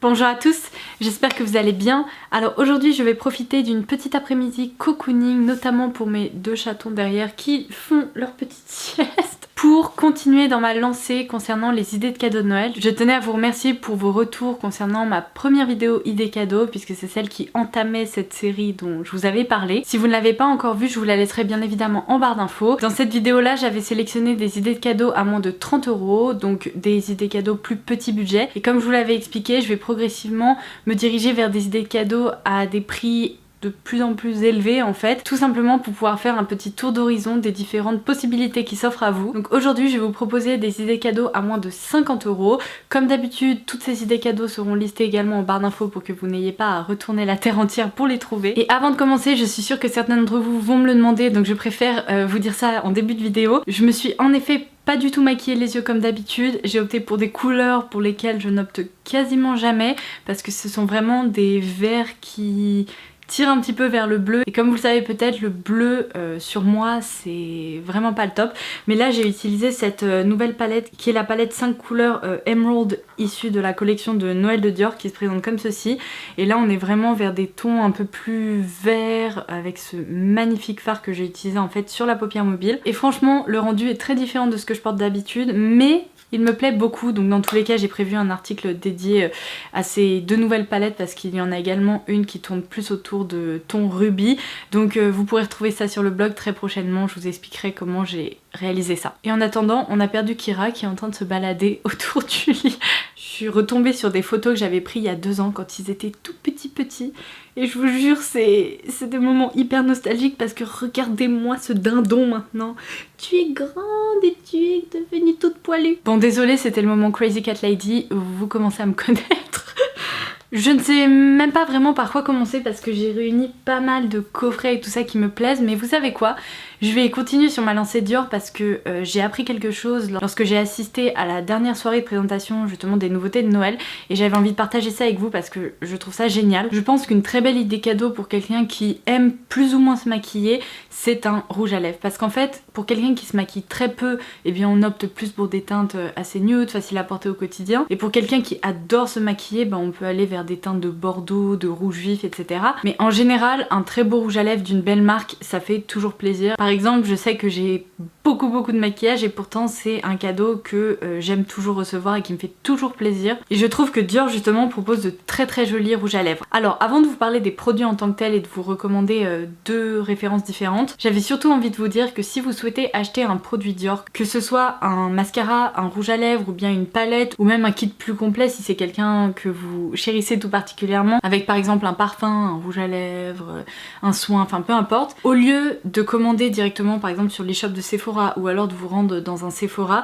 Bonjour à tous, j'espère que vous allez bien. Alors aujourd'hui je vais profiter d'une petite après-midi cocooning, notamment pour mes deux chatons derrière qui font leur petite sieste, pour continuer dans ma lancée concernant les idées de cadeaux de Noël. Je tenais à vous remercier pour vos retours concernant ma première vidéo idées cadeaux, puisque c'est celle qui entamait cette série dont je vous avais parlé. Si vous ne l'avez pas encore vue, je vous la laisserai bien évidemment en barre d'infos. Dans cette vidéo là, j'avais sélectionné des idées de cadeaux à moins de 30 €, donc des idées cadeaux plus petit budget. Et comme je vous l'avais expliqué, je vais progressivement me diriger vers des idées de cadeaux à des prix de plus en plus élevés en fait, tout simplement pour pouvoir faire un petit tour d'horizon des différentes possibilités qui s'offrent à vous. Donc aujourd'hui je vais vous proposer des idées cadeaux à moins de 50 €. Comme d'habitude, toutes ces idées cadeaux seront listées également en barre d'infos pour que vous n'ayez pas à retourner la terre entière pour les trouver. Et avant de commencer, je suis sûre que certains d'entre vous vont me le demander, donc je préfère vous dire ça en début de vidéo. Je me suis en effet pas du tout maquiller les yeux comme d'habitude, j'ai opté pour des couleurs pour lesquelles je n'opte quasiment jamais parce que ce sont vraiment des verts qui tire un petit peu vers le bleu, et comme vous le savez peut-être, le bleu sur moi c'est vraiment pas le top, mais là j'ai utilisé cette nouvelle palette qui est la palette 5 couleurs Emerald issue de la collection de Noël de Dior qui se présente comme ceci, et là on est vraiment vers des tons un peu plus verts avec ce magnifique fard que j'ai utilisé en fait sur la paupière mobile, et franchement le rendu est très différent de ce que je porte d'habitude, mais il me plaît beaucoup, donc dans tous les cas j'ai prévu un article dédié à ces deux nouvelles palettes parce qu'il y en a également une qui tourne plus autour de ton rubis, donc vous pourrez retrouver ça sur le blog très prochainement, je vous expliquerai comment j'ai réalisé ça. Et en attendant, on a perdu Kira qui est en train de se balader autour du lit. Je suis retombée sur des photos que j'avais prises il y a 2 ans quand ils étaient tout petits, et je vous jure c'est des moments hyper nostalgiques parce que regardez-moi ce dindon maintenant. Tu es grande et tu es devenue toute poilue. Bon désolée, c'était le moment Crazy Cat Lady, vous commencez à me connaître. Je ne sais même pas vraiment par quoi commencer parce que j'ai réuni pas mal de coffrets et tout ça qui me plaisent, mais vous savez quoi, je vais continuer sur ma lancée Dior parce que j'ai appris quelque chose lorsque j'ai assisté à la dernière soirée de présentation justement des nouveautés de Noël, et j'avais envie de partager ça avec vous parce que je trouve ça génial. Je pense qu'une très belle idée cadeau pour quelqu'un qui aime plus ou moins se maquiller, c'est un rouge à lèvres, parce qu'en fait pour quelqu'un qui se maquille très peu, eh bien on opte plus pour des teintes assez nude, faciles à porter au quotidien, et pour quelqu'un qui adore se maquiller, ben on peut aller vers des teintes de bordeaux, de rouge vif, etc. Mais en général, un très beau rouge à lèvres d'une belle marque, ça fait toujours plaisir. Par exemple, je sais que j'ai beaucoup de maquillage et pourtant c'est un cadeau que j'aime toujours recevoir et qui me fait toujours plaisir. Et je trouve que Dior justement propose de très jolis rouges à lèvres. Alors avant de vous parler des produits en tant que tels et de vous recommander deux références différentes, j'avais surtout envie de vous dire que si vous souhaitez acheter un produit Dior, que ce soit un mascara, un rouge à lèvres ou bien une palette ou même un kit plus complet si c'est quelqu'un que vous chérissez tout particulièrement, avec par exemple un parfum, un rouge à lèvres, un soin, enfin peu importe, au lieu de commander directement par exemple sur l'e-shop de Sephora ou alors de vous rendre dans un Sephora,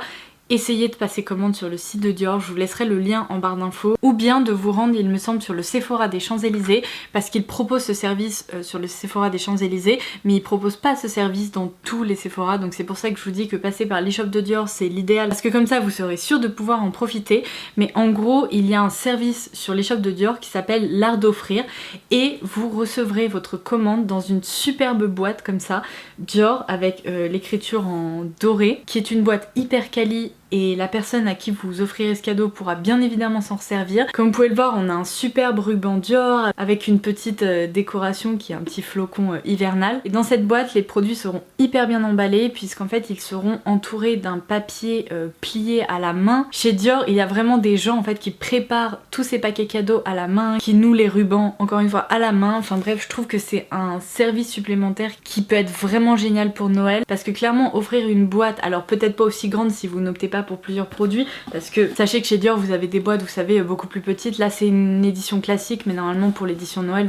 essayez de passer commande sur le site de Dior, je vous laisserai le lien en barre d'infos, ou bien de vous rendre, il me semble, sur le Sephora des Champs-Élysées, parce qu'il propose ce service sur le Sephora des Champs-Élysées, mais il propose pas ce service dans tous les Sephora, donc c'est pour ça que je vous dis que passer par l'e-shop de Dior c'est l'idéal, parce que comme ça vous serez sûr de pouvoir en profiter. Mais en gros il y a un service sur l'e-shop de Dior qui s'appelle l'art d'offrir, et vous recevrez votre commande dans une superbe boîte comme ça, Dior, avec l'écriture en doré, qui est une boîte hyper quali, et la personne à qui vous offrirez ce cadeau pourra bien évidemment s'en servir. Comme vous pouvez le voir, on a un superbe ruban Dior avec une petite décoration qui est un petit flocon hivernal. Et dans cette boîte, les produits seront hyper bien emballés puisqu'en fait ils seront entourés d'un papier plié à la main. Chez Dior, il y a vraiment des gens en fait qui préparent tous ces paquets cadeaux à la main, qui nouent les rubans encore une fois à la main. Enfin bref, je trouve que c'est un service supplémentaire qui peut être vraiment génial pour Noël, parce que clairement offrir une boîte, alors peut-être pas aussi grande si vous n'optez pas pour plusieurs produits, parce que sachez que chez Dior vous avez des boîtes, vous savez, beaucoup plus petites. Là c'est une édition classique, mais normalement pour l'édition Noël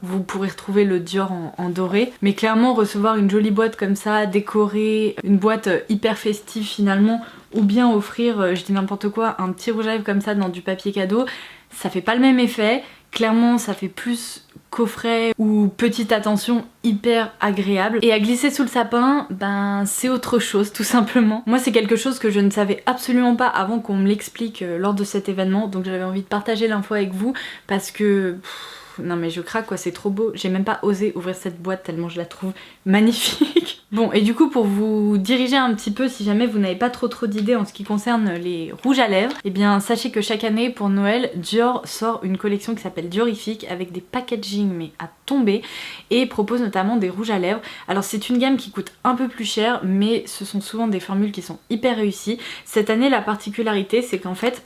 vous pourrez retrouver le Dior en doré. Mais clairement recevoir une jolie boîte comme ça, décorée, une boîte hyper festive finalement, ou bien offrir, je dis n'importe quoi, un petit rouge à lèvres comme ça dans du papier cadeau, ça fait pas le même effet. Clairement ça fait plus coffret ou petite attention hyper agréable, et à glisser sous le sapin, ben c'est autre chose tout simplement. Moi c'est quelque chose que je ne savais absolument pas avant qu'on me l'explique lors de cet événement, donc j'avais envie de partager l'info avec vous parce que non mais je craque quoi, c'est trop beau. J'ai même pas osé ouvrir cette boîte tellement je la trouve magnifique. Bon, et du coup, pour vous diriger un petit peu, si jamais vous n'avez pas trop d'idées en ce qui concerne les rouges à lèvres, eh bien sachez que chaque année pour Noël, Dior sort une collection qui s'appelle Diorifique avec des packaging mais à tomber et propose notamment des rouges à lèvres. Alors c'est une gamme qui coûte un peu plus cher, mais ce sont souvent des formules qui sont hyper réussies. Cette année, la particularité, c'est qu'en fait,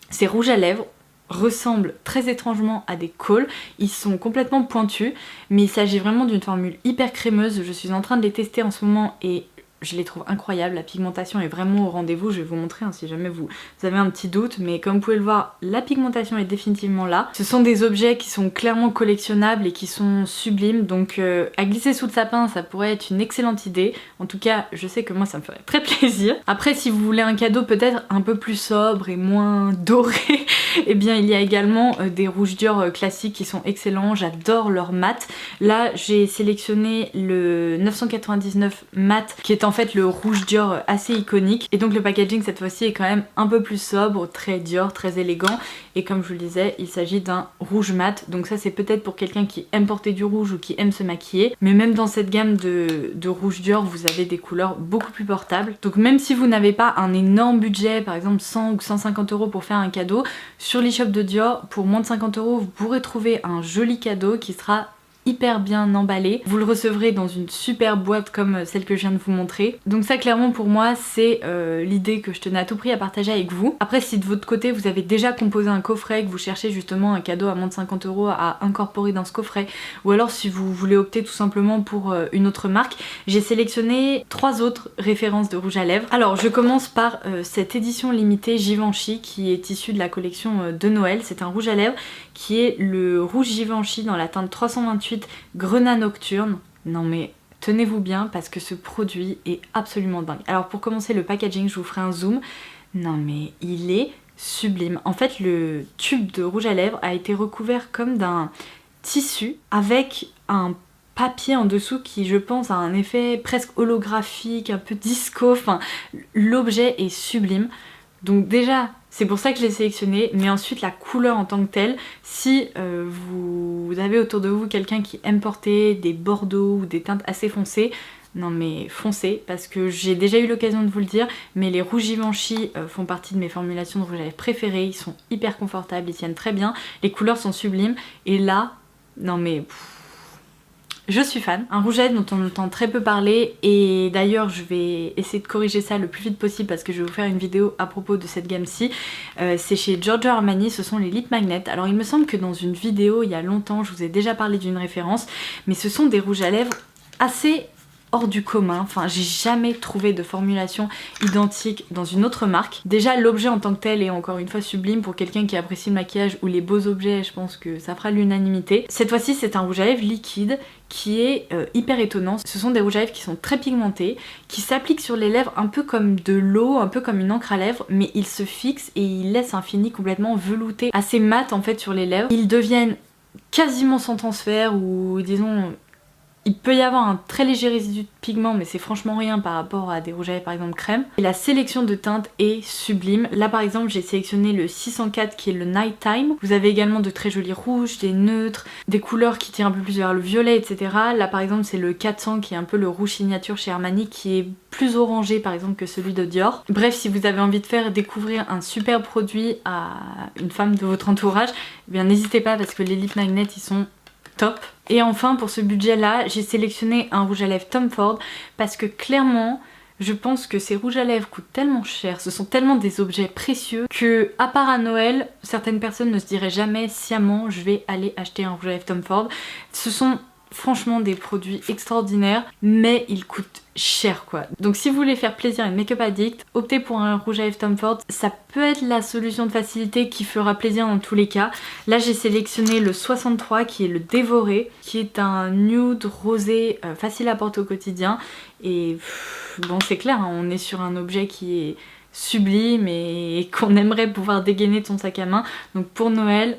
ces rouges à lèvres ressemblent très étrangement à des cools, ils sont complètement pointus, mais il s'agit vraiment d'une formule hyper crémeuse. Je suis en train de les tester en ce moment et je les trouve incroyables, la pigmentation est vraiment au rendez-vous. Je vais vous montrer hein, si jamais vous avez un petit doute, mais comme vous pouvez le voir, la pigmentation est définitivement là. Ce sont des objets qui sont clairement collectionnables et qui sont sublimes, donc à glisser sous le sapin ça pourrait être une excellente idée. En tout cas je sais que moi ça me ferait très plaisir. Après si vous voulez un cadeau peut-être un peu plus sobre et moins doré, et eh bien il y a également des rouges Dior classiques qui sont excellents, j'adore leur mat. Là j'ai sélectionné le 999 mat qui est en fait le rouge Dior assez iconique, et donc le packaging cette fois-ci est quand même un peu plus sobre, très Dior, très élégant, et comme je vous le disais il s'agit d'un rouge mat, donc ça c'est peut-être pour quelqu'un qui aime porter du rouge ou qui aime se maquiller, mais même dans cette gamme de rouge Dior vous avez des couleurs beaucoup plus portables, donc même si vous n'avez pas un énorme budget, par exemple 100 ou 150 € pour faire un cadeau, sur l'e-shop de Dior pour moins de 50 € vous pourrez trouver un joli cadeau qui sera hyper bien emballé. Vous le recevrez dans une super boîte comme celle que je viens de vous montrer. Donc ça clairement pour moi c'est l'idée que je tenais à tout prix à partager avec vous. Après si de votre côté vous avez déjà composé un coffret, que vous cherchez justement un cadeau à moins de 50 € à incorporer dans ce coffret, ou alors si vous voulez opter tout simplement pour une autre marque, j'ai sélectionné 3 autres références de rouge à lèvres. Alors je commence par cette édition limitée Givenchy qui est issue de la collection de Noël. C'est un rouge à lèvres qui est le rouge Givenchy dans la teinte 328 Grenat Nocturne. Non mais tenez-vous bien parce que ce produit est absolument dingue. Alors pour commencer le packaging, je vous ferai un zoom. Non mais il est sublime. En fait le tube de rouge à lèvres a été recouvert comme d'un tissu avec un papier en dessous qui je pense a un effet presque holographique, un peu disco, enfin l'objet est sublime. Donc déjà c'est pour ça que je l'ai sélectionné, mais ensuite la couleur en tant que telle, si vous avez autour de vous quelqu'un qui aime porter des bordeaux ou des teintes assez foncées, non mais foncez, parce que j'ai déjà eu l'occasion de vous le dire, mais les rouges Givenchy font partie de mes formulations de rouge à lèvres préférées, ils sont hyper confortables, ils tiennent très bien, les couleurs sont sublimes, et là, non mais... je suis fan. Un rouge à lèvres dont on entend très peu parler, et d'ailleurs je vais essayer de corriger ça le plus vite possible parce que je vais vous faire une vidéo à propos de cette gamme-ci. C'est chez Giorgio Armani, ce sont les Lip Magnet. Alors il me semble que dans une vidéo il y a longtemps je vous ai déjà parlé d'une référence, mais ce sont des rouges à lèvres assez hors du commun, enfin j'ai jamais trouvé de formulation identique dans une autre marque. Déjà l'objet en tant que tel est encore une fois sublime, pour quelqu'un qui apprécie le maquillage ou les beaux objets je pense que ça fera l'unanimité. Cette fois-ci c'est un rouge à lèvres liquide qui est hyper étonnant. Ce sont des rouges à lèvres qui sont très pigmentés, qui s'appliquent sur les lèvres un peu comme de l'eau, un peu comme une encre à lèvres, mais ils se fixent et ils laissent un fini complètement velouté, assez mat en fait sur les lèvres. Ils deviennent quasiment sans transfert, ou disons... il peut y avoir un très léger résidu de pigment, mais c'est franchement rien par rapport à des rouges à lèvres par exemple crème. Et la sélection de teintes est sublime. Là par exemple j'ai sélectionné le 604 qui est le Nighttime. Vous avez également de très jolis rouges, des neutres, des couleurs qui tirent un peu plus vers le violet, etc. Là par exemple c'est le 400 qui est un peu le rouge signature chez Armani, qui est plus orangé par exemple que celui de Dior. Bref, si vous avez envie de faire découvrir un super produit à une femme de votre entourage, eh bien n'hésitez pas parce que les Lip Magnet ils sont top. Et enfin pour ce budget là j'ai sélectionné un rouge à lèvres Tom Ford parce que clairement je pense que ces rouges à lèvres coûtent tellement cher, ce sont tellement des objets précieux que à part à Noël certaines personnes ne se diraient jamais sciemment je vais aller acheter un rouge à lèvres Tom Ford. Ce sont franchement des produits extraordinaires, mais ils coûtent cher quoi. Donc si vous voulez faire plaisir à une make-up addict, optez pour un rouge à lèvres Tom Ford, ça peut être la solution de facilité qui fera plaisir dans tous les cas. Là j'ai sélectionné le 63 qui est le Dévoré, qui est un nude rosé facile à porter au quotidien, et bon c'est clair hein, on est sur un objet qui est sublime et qu'on aimerait pouvoir dégainer de son sac à main, donc pour Noël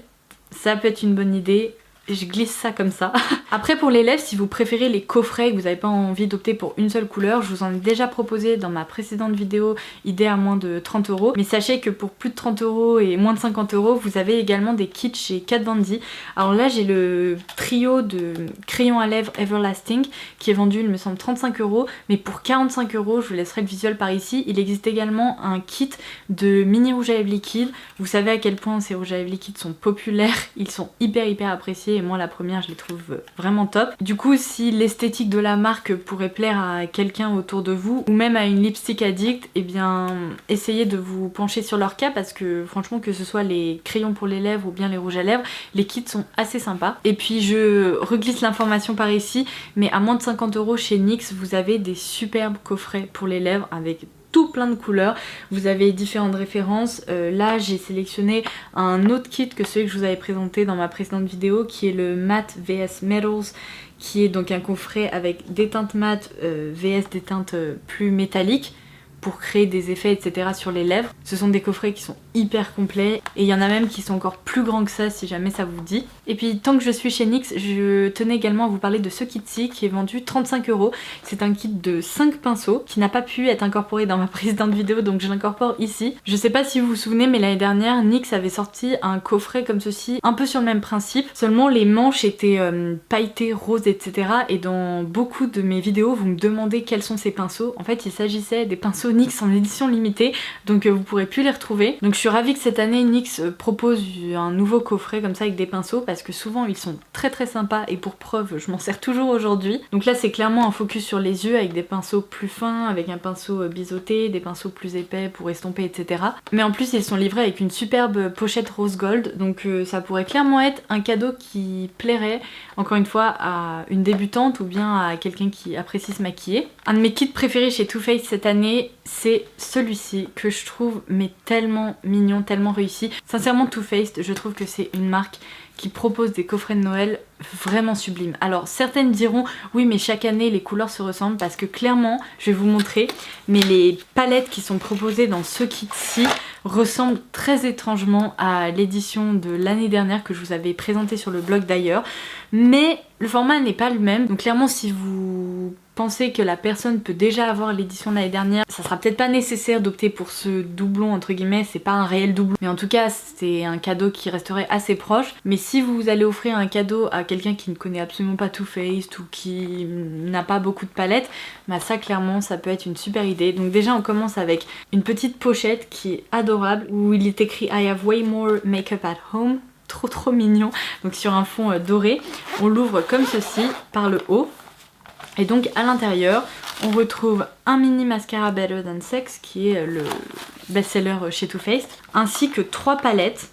ça peut être une bonne idée. je glisse ça comme ça. Après pour les lèvres, si vous préférez les coffrets et que vous n'avez pas envie d'opter pour une seule couleur, je vous en ai déjà proposé dans ma précédente vidéo idée à moins de 30 €. Mais sachez que pour plus de 30 € et moins de 50 €, vous avez également des kits chez Kat Von D. Alors là j'ai le trio de crayons à lèvres Everlasting qui est vendu il me semble 35 €, mais pour 45 €, je vous laisserai le visuel par ici. Il existe également un kit de mini rouge à lèvres liquide. Vous savez à quel point ces rouges à lèvres liquides sont populaires, ils sont hyper appréciés et moi la première je les trouve vraiment top. Du coup si l'esthétique de la marque pourrait plaire à quelqu'un autour de vous ou même à une lipstick addict, et bien essayez de vous pencher sur leur cas parce que franchement que ce soit les crayons pour les lèvres ou bien les rouges à lèvres, les kits sont assez sympas. Et puis je reglisse l'information par ici, mais à moins de 50 € chez NYX vous avez des superbes coffrets pour les lèvres avec tout plein de couleurs, vous avez différentes références. Là j'ai sélectionné un autre kit que celui que je vous avais présenté dans ma précédente vidéo qui est le Matte vs Metals, qui est donc un coffret avec des teintes mates vs des teintes plus métalliques pour créer des effets etc sur les lèvres. Ce sont des coffrets qui sont hyper complets et il y en a même qui sont encore plus grands que ça si jamais ça vous dit. Et puis tant que je suis chez NYX, je tenais également à vous parler de ce kit-ci qui est vendu 35 €. C'est un kit de 5 pinceaux qui n'a pas pu être incorporé dans ma précédente vidéo donc je l'incorpore ici. Je sais pas si vous vous souvenez mais l'année dernière NYX avait sorti un coffret comme ceci, un peu sur le même principe, seulement les manches étaient pailletées, roses etc. Et dans beaucoup de mes vidéos vous me demandez quels sont ces pinceaux. En fait il s'agissait des pinceaux NYX en édition limitée, donc vous pourrez plus les retrouver. Donc je suis ravie que cette année NYX propose un nouveau coffret comme ça avec des pinceaux parce que souvent ils sont très sympas et pour preuve je m'en sers toujours aujourd'hui. Donc là c'est clairement un focus sur les yeux avec des pinceaux plus fins, avec un pinceau biseauté, des pinceaux plus épais pour estomper etc. Mais en plus ils sont livrés avec une superbe pochette rose gold, donc ça pourrait clairement être un cadeau qui plairait encore une fois à une débutante ou bien à quelqu'un qui apprécie se maquiller. Un de mes kits préférés chez Too Faced cette année c'est celui-ci que je trouve mais tellement mignon, tellement réussi. Sincèrement Too Faced, je trouve que c'est une marque qui propose des coffrets de Noël vraiment sublimes. Alors certaines diront oui mais chaque année les couleurs se ressemblent parce que clairement, je vais vous montrer, mais les palettes qui sont proposées dans ce kit-ci ressemblent très étrangement à l'édition de l'année dernière que je vous avais présentée sur le blog d'ailleurs. Mais le format n'est pas le même, donc clairement si vous pensez que la personne peut déjà avoir l'édition de l'année dernière, ça sera peut-être pas nécessaire d'opter pour ce doublon entre guillemets, c'est pas un réel doublon, mais en tout cas c'est un cadeau qui resterait assez proche. Mais si vous allez offrir un cadeau à quelqu'un qui ne connaît absolument pas Too Faced ou qui n'a pas beaucoup de palettes, bah ça clairement ça peut être une super idée. Donc déjà on commence avec une petite pochette qui est adorable où il est écrit I have way more makeup at home. Trop mignon, donc sur un fond doré. On l'ouvre comme ceci par le haut et donc à l'intérieur on retrouve un mini mascara Better Than Sex qui est le best-seller chez Too Faced, ainsi que 3 palettes.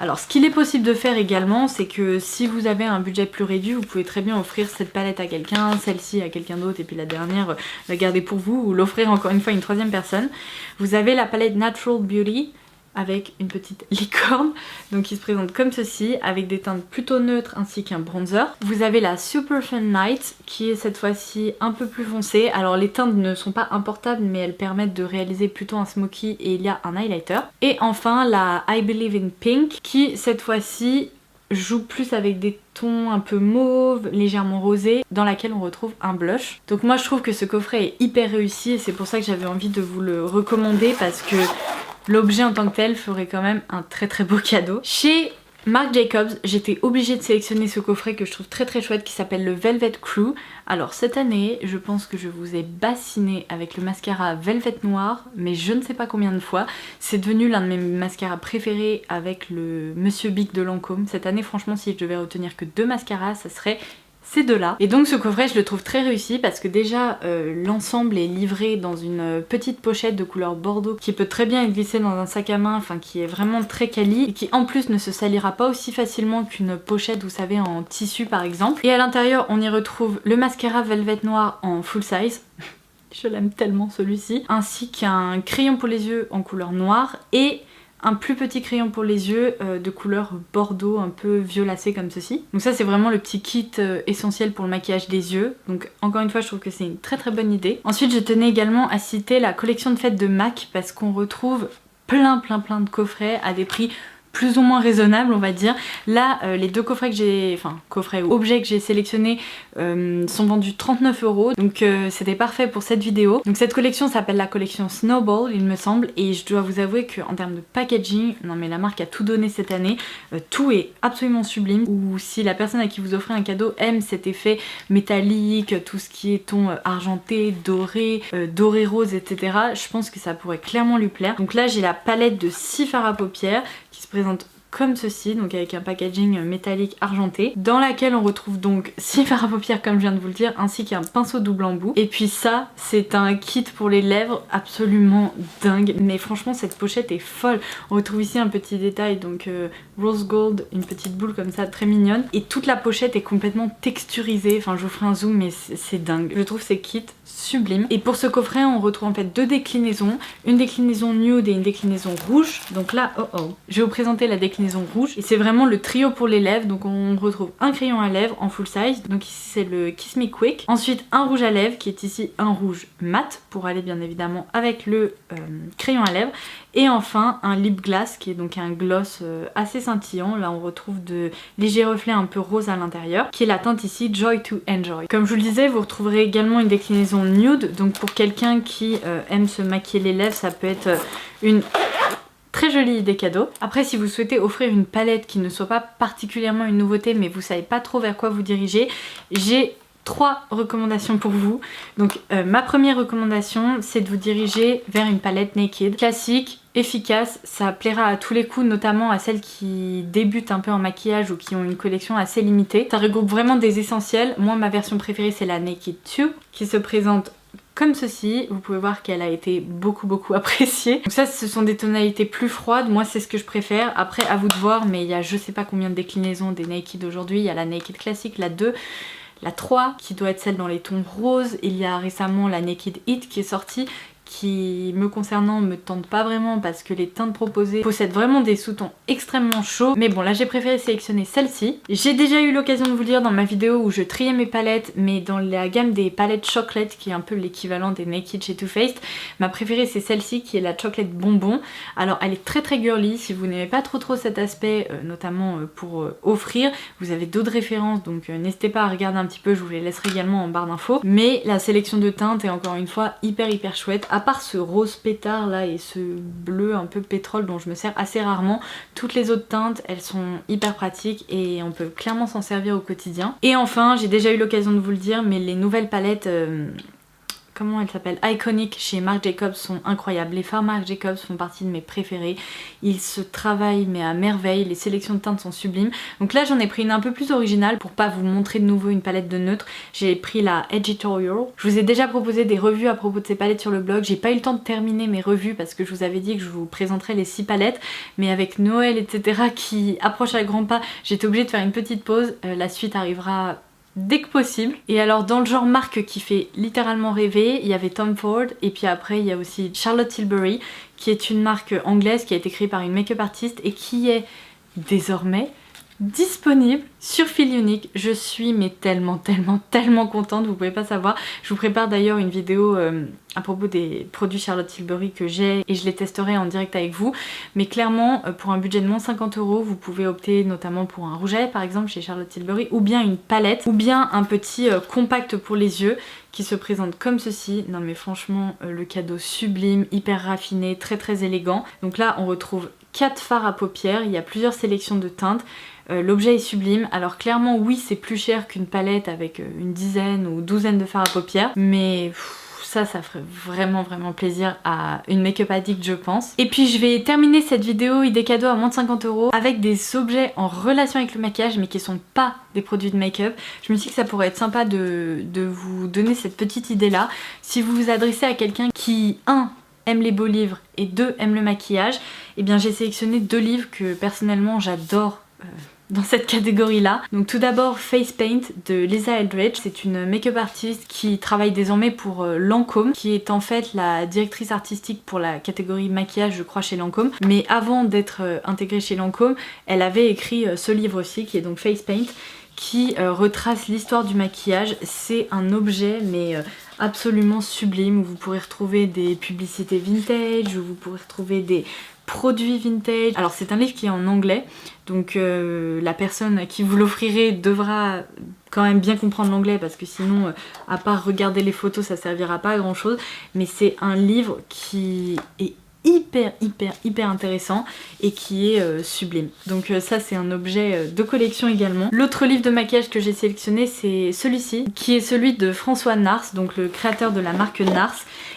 Alors ce qu'il est possible de faire également, c'est que si vous avez un budget plus réduit, vous pouvez très bien offrir cette palette à quelqu'un, celle-ci à quelqu'un d'autre et puis la dernière la garder pour vous ou l'offrir encore une fois à une troisième personne. Vous avez la palette Natural Beauty avec une petite licorne, donc qui se présente comme ceci avec des teintes plutôt neutres ainsi qu'un bronzer. Vous avez la Super Fun Night qui est cette fois-ci un peu plus foncée. Alors les teintes ne sont pas importables mais elles permettent de réaliser plutôt un smoky et il y a un highlighter. Et enfin la I Believe in Pink qui cette fois-ci joue plus avec des tons un peu mauve, légèrement rosé, dans laquelle on retrouve un blush. Donc moi je trouve que ce coffret est hyper réussi et c'est pour ça que j'avais envie de vous le recommander parce que l'objet en tant que tel ferait quand même un très beau cadeau. Chez Marc Jacobs, j'étais obligée de sélectionner ce coffret que je trouve très chouette qui s'appelle le Velvet Crew. Alors cette année, je pense que je vous ai bassiné avec le mascara Velvet Noir, mais je ne sais pas combien de fois. C'est devenu l'un de mes mascaras préférés avec le Monsieur Bic de Lancôme. Cette année, franchement, si je devais retenir que 2 mascaras, ça serait ces deux-là. Et donc ce coffret je le trouve très réussi parce que déjà l'ensemble est livré dans une petite pochette de couleur bordeaux qui peut très bien être glissée dans un sac à main, enfin qui est vraiment très quali et qui en plus ne se salira pas aussi facilement qu'une pochette vous savez en tissu par exemple. Et à l'intérieur on y retrouve le mascara Velvet Noir en full size. Je l'aime tellement celui-ci, ainsi qu'un crayon pour les yeux en couleur noire et un plus petit crayon pour les yeux de couleur bordeaux un peu violacé comme ceci. Donc ça c'est vraiment le petit kit essentiel pour le maquillage des yeux. Donc encore une fois je trouve que c'est une très bonne idée. Ensuite je tenais également à citer la collection de fête de MAC parce qu'on retrouve plein de coffrets à des prix plus ou moins raisonnable, on va dire. Là, les deux coffrets que j'ai, enfin coffrets ou objets que j'ai sélectionnés sont vendus 39 €, donc c'était parfait pour cette vidéo. Donc cette collection s'appelle la collection Snowball, il me semble, et je dois vous avouer qu'en termes de packaging, non mais la marque a tout donné cette année, tout est absolument sublime. Ou si la personne à qui vous offrez un cadeau aime cet effet métallique, tout ce qui est ton argenté, doré, doré rose, etc., je pense que ça pourrait clairement lui plaire. Donc là j'ai la palette de 6 fards à paupières qui se présente comme ceci, donc avec un packaging métallique argenté, dans laquelle on retrouve donc 6 fards à paupières comme je viens de vous le dire, ainsi qu'un pinceau double embout. Et puis ça, c'est un kit pour les lèvres absolument dingue, mais franchement cette pochette est folle. On retrouve ici un petit détail, donc rose gold, une petite boule comme ça très mignonne, et toute la pochette est complètement texturisée, enfin je vous ferai un zoom mais c'est dingue. Je trouve ces kits sublimes. Et pour ce coffret on retrouve en fait deux déclinaisons, une déclinaison nude et une déclinaison rouge. Donc là, je vais vous présenter la déclinaison rouge, et c'est vraiment le trio pour les lèvres. Donc on retrouve un crayon à lèvres en full size, donc ici c'est le Kiss Me Quick, ensuite un rouge à lèvres qui est ici un rouge mat pour aller bien évidemment avec le crayon à lèvres, et enfin un lip gloss qui est donc un gloss assez scintillant. Là on retrouve de légers reflets un peu rose à l'intérieur, qui est la teinte ici Joy to Enjoy. Comme je vous le disais, vous retrouverez également une déclinaison nude, donc pour quelqu'un qui aime se maquiller les lèvres, ça peut être une très jolie idée cadeau. Après, si vous souhaitez offrir une palette qui ne soit pas particulièrement une nouveauté, mais vous savez pas trop vers quoi vous diriger, j'ai 3 recommandations pour vous. Donc ma première recommandation, c'est de vous diriger vers une palette Naked classique, efficace, ça plaira à tous les coups, notamment à celles qui débutent un peu en maquillage ou qui ont une collection assez limitée. Ça regroupe vraiment des essentiels. Moi, ma version préférée, c'est la Naked 2 qui se présente comme ceci. Vous pouvez voir qu'elle a été beaucoup appréciée. Donc ça, ce sont des tonalités plus froides, moi c'est ce que je préfère. Après à vous de voir, mais il y a je sais pas combien de déclinaisons des Naked aujourd'hui. Il y a la Naked classique, la 2, la 3 qui doit être celle dans les tons roses. Il y a récemment la Naked It qui est sortie, qui me concernant me tente pas vraiment parce que les teintes proposées possèdent vraiment des sous-tons extrêmement chauds. Mais bon, là j'ai préféré sélectionner celle-ci. J'ai déjà eu l'occasion de vous le dire dans ma vidéo où je triais mes palettes, mais dans la gamme des palettes chocolate, qui est un peu l'équivalent des Naked chez Too Faced, ma préférée c'est celle-ci qui est la chocolate bonbon. Alors elle est très girly, si vous n'aimez pas trop cet aspect, notamment pour offrir, vous avez d'autres références, donc n'hésitez pas à regarder un petit peu, je vous les laisserai également en barre d'infos. Mais la sélection de teintes est encore une fois hyper chouette. À part ce rose pétard là et ce bleu un peu pétrole dont je me sers assez rarement, toutes les autres teintes elles sont hyper pratiques et on peut clairement s'en servir au quotidien. Et enfin, j'ai déjà eu l'occasion de vous le dire, mais les nouvelles palettes comment elle s'appelle, Iconic chez Marc Jacobs sont incroyables. Les fards Marc Jacobs font partie de mes préférés. Ils se travaillent mais à merveille, les sélections de teintes sont sublimes. Donc là j'en ai pris une un peu plus originale pour pas vous montrer de nouveau une palette de neutres. J'ai pris la Editorial. Je vous ai déjà proposé des revues à propos de ces palettes sur le blog. J'ai pas eu le temps de terminer mes revues parce que je vous avais dit que je vous présenterais les 6 palettes. Mais avec Noël etc. qui approche à grands pas, j'étais obligée de faire une petite pause. La suite arrivera dès que possible. Et alors dans le genre marque qui fait littéralement rêver, il y avait Tom Ford, et puis après il y a aussi Charlotte Tilbury qui est une marque anglaise qui a été créée par une make-up artiste et qui est désormais disponible sur Feel Unique. Je suis mais tellement contente, vous pouvez pas savoir. Je vous prépare d'ailleurs une vidéo à propos des produits Charlotte Tilbury que j'ai et je les testerai en direct avec vous. Mais clairement pour un budget de moins 50 €, vous pouvez opter notamment pour un rouge à lèvres par exemple chez Charlotte Tilbury, ou bien une palette, ou bien un petit compact pour les yeux qui se présente comme ceci. Non mais franchement le cadeau sublime, hyper raffiné, très élégant. Donc là on retrouve 4 fards à paupières, il y a plusieurs sélections de teintes. L'objet est sublime. Alors clairement oui c'est plus cher qu'une palette avec une dizaine ou douzaine de fards à paupières, mais ça ferait vraiment plaisir à une make-up addict je pense. Et puis je vais terminer cette vidéo idée cadeau à moins de 50 € avec des objets en relation avec le maquillage mais qui sont pas des produits de make-up. Je me suis dit que ça pourrait être sympa de vous donner cette petite idée là. Si vous vous adressez à quelqu'un qui, 1, aime les beaux livres et 2, aime le maquillage, et bien j'ai sélectionné 2 livres que personnellement j'adore dans cette catégorie là. Donc tout d'abord Face Paint de Lisa Eldridge, c'est une make-up artiste qui travaille désormais pour Lancôme, qui est en fait la directrice artistique pour la catégorie maquillage je crois chez Lancôme, mais avant d'être intégrée chez Lancôme elle avait écrit ce livre aussi qui est donc Face Paint, qui retrace l'histoire du maquillage. C'est un objet mais absolument sublime où vous pourrez retrouver des publicités vintage, où vous pourrez retrouver des produits vintage. Alors c'est un livre qui est en anglais, donc la personne à qui vous l'offrirez devra quand même bien comprendre l'anglais parce que sinon, à part regarder les photos, ça servira pas à grand chose. Mais c'est un livre qui est hyper intéressant et qui est sublime. Donc ça c'est un objet de collection également. L'autre livre de maquillage que j'ai sélectionné c'est celui-ci, qui est celui de François Nars, donc le créateur de la marque Nars.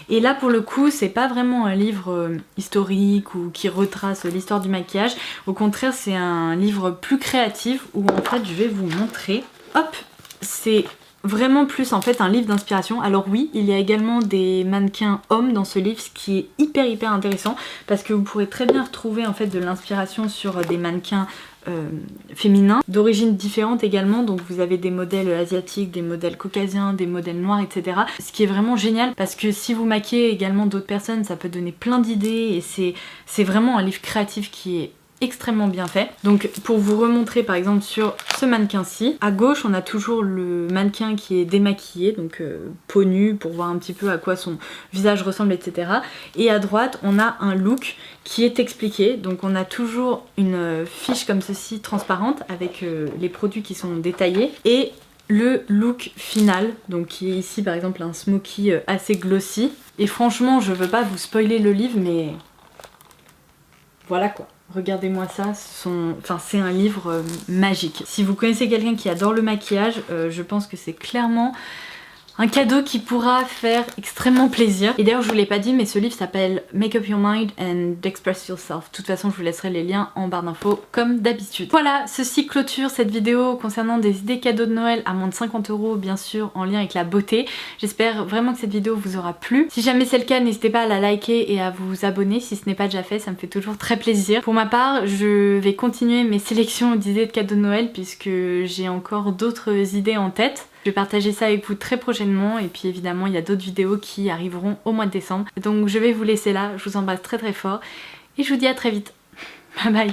Et là pour le coup c'est pas vraiment un livre historique ou qui retrace l'histoire du maquillage. Au contraire c'est un livre plus créatif où en fait je vais vous montrer. Hop, c'est vraiment plus en fait un livre d'inspiration. Alors oui, il y a également des mannequins hommes dans ce livre, ce qui est hyper intéressant parce que vous pourrez très bien retrouver en fait de l'inspiration sur des mannequins féminins d'origines différentes également. Donc vous avez des modèles asiatiques, des modèles caucasiens, des modèles noirs, etc. Ce qui est vraiment génial parce que si vous maquillez également d'autres personnes, ça peut donner plein d'idées et c'est vraiment un livre créatif qui est extrêmement bien fait. Donc pour vous remontrer par exemple sur ce mannequin-ci, à gauche on a toujours le mannequin qui est démaquillé, donc peau nue pour voir un petit peu à quoi son visage ressemble, etc. Et à droite on a un look qui est expliqué, donc on a toujours une fiche comme ceci transparente avec les produits qui sont détaillés et le look final, donc qui est ici par exemple un smoky assez glossy. Et franchement je veux pas vous spoiler le livre mais voilà quoi. Regardez-moi ça, c'est un livre magique. Si vous connaissez quelqu'un qui adore le maquillage, je pense que c'est clairement un cadeau qui pourra faire extrêmement plaisir. Et d'ailleurs je vous l'ai pas dit mais ce livre s'appelle Make Up Your Mind and Express Yourself. De toute façon je vous laisserai les liens en barre d'infos comme d'habitude. Voilà, ceci clôture cette vidéo concernant des idées cadeaux de Noël à moins de 50 € bien sûr en lien avec la beauté. J'espère vraiment que cette vidéo vous aura plu. Si jamais c'est le cas n'hésitez pas à la liker et à vous abonner si ce n'est pas déjà fait, ça me fait toujours très plaisir. Pour ma part je vais continuer mes sélections d'idées de cadeaux de Noël puisque j'ai encore d'autres idées en tête. Je vais partager ça avec vous très prochainement et puis évidemment il y a d'autres vidéos qui arriveront au mois de décembre. Donc je vais vous laisser là, je vous embrasse très fort et je vous dis à très vite. Bye bye.